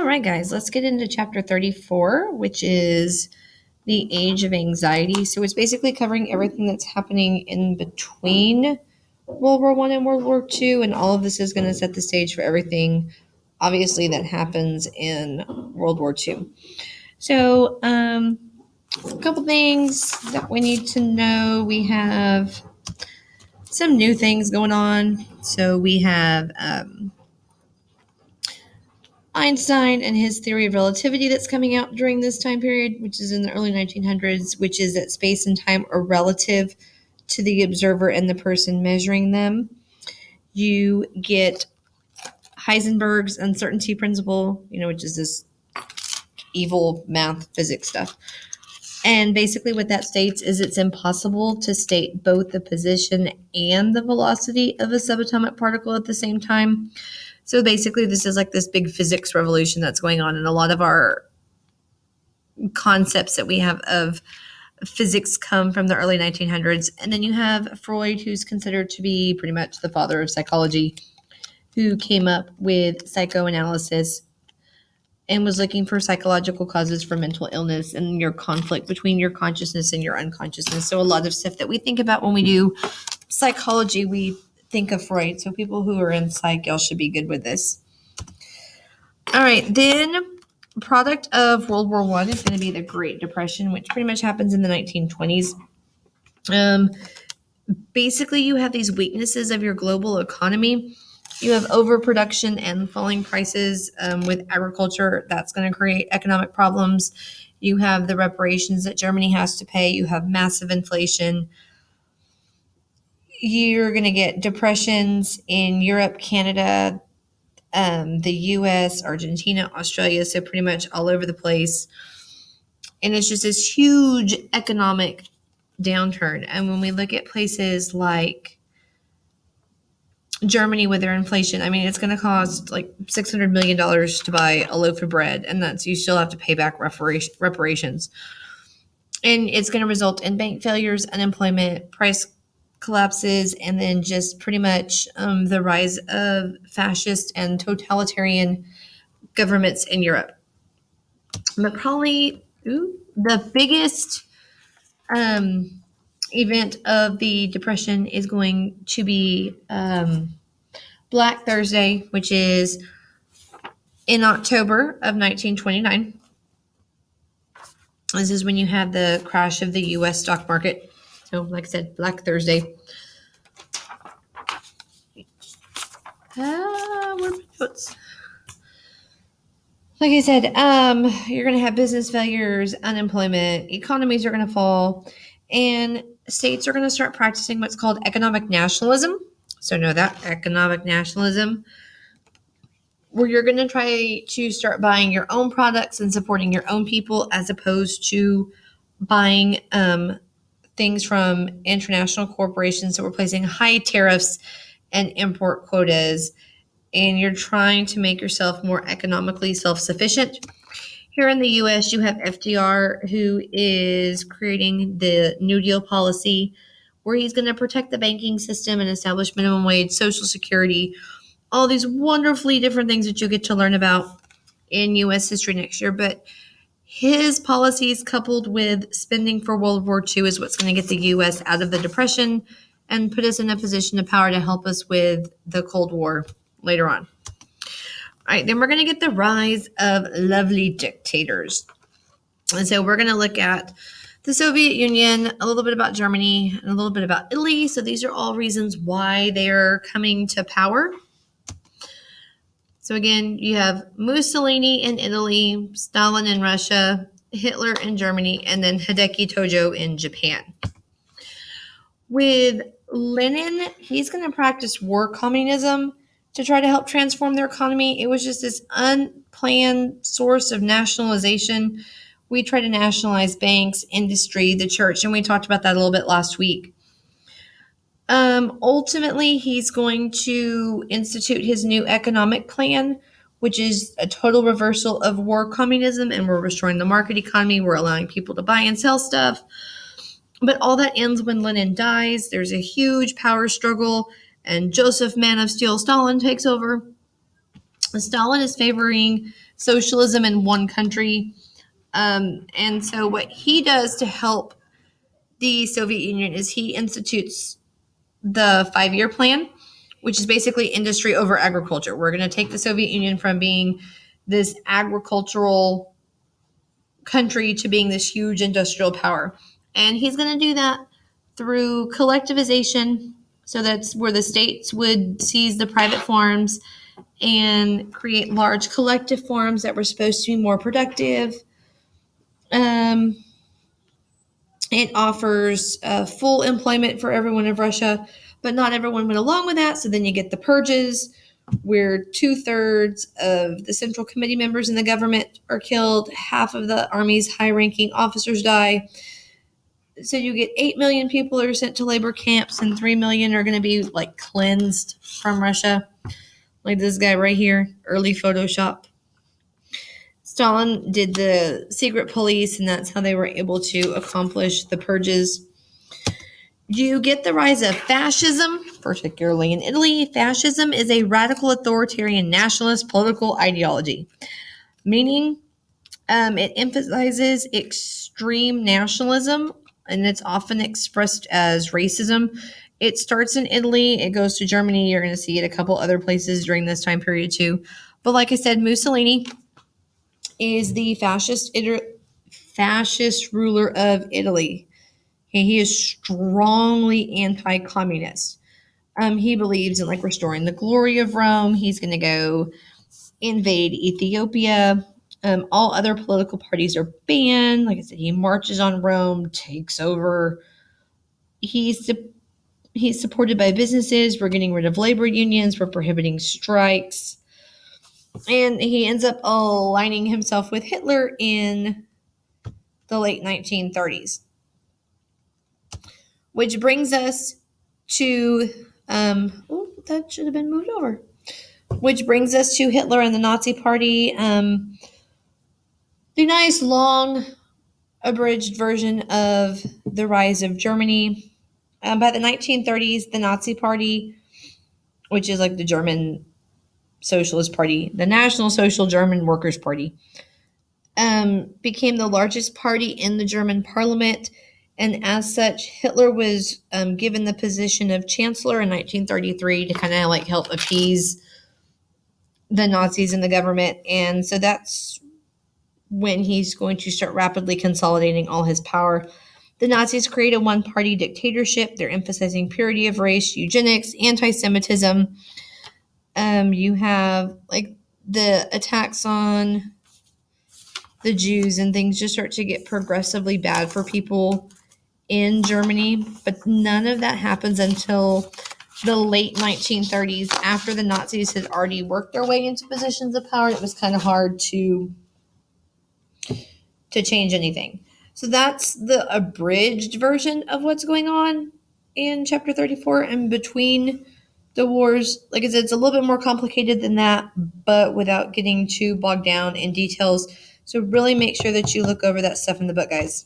All right, guys, let's get into chapter 34, which is the age of anxiety. So it's basically covering everything that's happening in between World War I and World War II, and all of this is going to set the stage for everything, obviously, that happens in World War II. So, a couple things that we need to know. We have some new things going on. So we have Einstein and his theory of relativity that's coming out during this time period, which is in the early 1900s, which is that space and time are relative to the observer and the person measuring them. You get Heisenberg's uncertainty principle, which is this evil math physics stuff. And basically what that states is it's impossible to state both the position and the velocity of a subatomic particle at the same time. So basically this is like this big physics revolution that's going on, and a lot of our concepts that we have of physics come from the early 1900s. And then you have Freud, who's considered to be pretty much the father of psychology, who came up with psychoanalysis and was looking for psychological causes for mental illness and your conflict between your consciousness and your unconsciousness. So a lot of stuff that we think about when we do psychology, we think of Freud. So people who are in psych, y'all should be good with this. All right, then product of World War I is going to be the Great Depression, which pretty much happens in the 1920s. Basically, you have these weaknesses of your global economy. You have overproduction and falling prices with agriculture. That's going to create economic problems. You have the reparations that Germany has to pay. You have massive inflation. You're going to get depressions in Europe, Canada, the US, Argentina, Australia, so pretty much all over the place. And it's just this huge economic downturn. And when we look at places like Germany with their inflation, I mean, it's going to cost like $600 million to buy a loaf of bread, and that's you still have to pay back reparations. And it's going to result in bank failures, unemployment, price collapses, and then just pretty much the rise of fascist and totalitarian governments in Europe. But probably the biggest event of the Depression is going to be Black Thursday, which is in October of 1929. This is when you have the crash of the U.S. stock market. So, like I said, Black Thursday. Where are my notes? Like I said, you're going to have business failures, unemployment, economies are going to fall, and states are going to start practicing what's called economic nationalism. So know that, economic nationalism, where you're going to try to start buying your own products and supporting your own people as opposed to buying things from international corporations that were placing high tariffs and import quotas, and you're trying to make yourself more economically self-sufficient. Here in the U.S., you have FDR, who is creating the New Deal policy, where he's going to protect the banking system and establish minimum wage, Social Security, all these wonderfully different things that you'll get to learn about in U.S. history next year. But his policies coupled with spending for World War II is what's going to get the U.S. out of the Depression and put us in a position of power to help us with the Cold War later on. All right, then we're going to get the rise of lovely dictators. And so we're going to look at the Soviet Union, a little bit about Germany, and a little bit about Italy. So these are all reasons why they're coming to power. So again, you have Mussolini in Italy, Stalin in Russia, Hitler in Germany, and then Hideki Tojo in Japan. With Lenin, he's going to practice war communism to try to help transform their economy. It was just this unplanned source of nationalization. We try to nationalize banks, industry, the church, and we talked about that a little bit last week. Ultimately, he's going to institute his new economic plan, which is a total reversal of war communism, and we're restoring the market economy. We're allowing people to buy and sell stuff. But all that ends when Lenin dies. There's a huge power struggle, and Joseph Man of Steel Stalin takes over. Stalin is favoring socialism in one country. And so what he does to help the Soviet Union is he institutes the 5-year plan, which is basically industry over agriculture. We're going to take the Soviet Union from being this agricultural country to being this huge industrial power. And he's going to do that through collectivization. So that's where the states would seize the private farms and create large collective farms that were supposed to be more productive. It offers full employment for everyone of Russia, but not everyone went along with that. So then you get the purges, where 2/3 of the Central Committee members in the government are killed, half of the army's high-ranking officers die. So you get 8 million people are sent to labor camps, and 3 million are going to be like cleansed from Russia. Like this guy right here, early Photoshop. Stalin did the secret police, and that's how they were able to accomplish the purges. You get the rise of fascism, particularly in Italy. Fascism is a radical authoritarian nationalist political ideology, meaning it emphasizes extreme nationalism, and it's often expressed as racism. It starts in Italy, it goes to Germany. You're going to see it a couple other places during this time period too. But like I said, Mussolini is the fascist ruler of Italy. He is strongly anti-communist. He believes in like restoring the glory of Rome. He's going to go invade Ethiopia. All other political parties are banned. Like I said, he marches on Rome, takes over. He's supported by businesses. We're getting rid of labor unions. We're prohibiting strikes. And he ends up aligning himself with Hitler in the late 1930s. Which brings us to, that should have been moved over. Which brings us to Hitler and the Nazi Party. The nice, long, abridged version of the rise of Germany. By the 1930s, the Nazi Party, which is like the German Socialist Party, the National Social German Workers' Party, became the largest party in the German parliament. And as such, Hitler was given the position of chancellor in 1933 to kind of like help appease the Nazis in the government. And so that's when he's going to start rapidly consolidating all his power. The Nazis create a one-party dictatorship. They're emphasizing purity of race, eugenics, anti-Semitism. You have like the attacks on the Jews and things just start to get progressively bad for people in Germany. But none of that happens until the late 1930s, after the Nazis had already worked their way into positions of power. It was kind of hard to change anything. So that's the abridged version of what's going on in chapter 34. And between the wars, like I said, it's a little bit more complicated than that, but without getting too bogged down in details. So really make sure that you look over that stuff in the book, guys.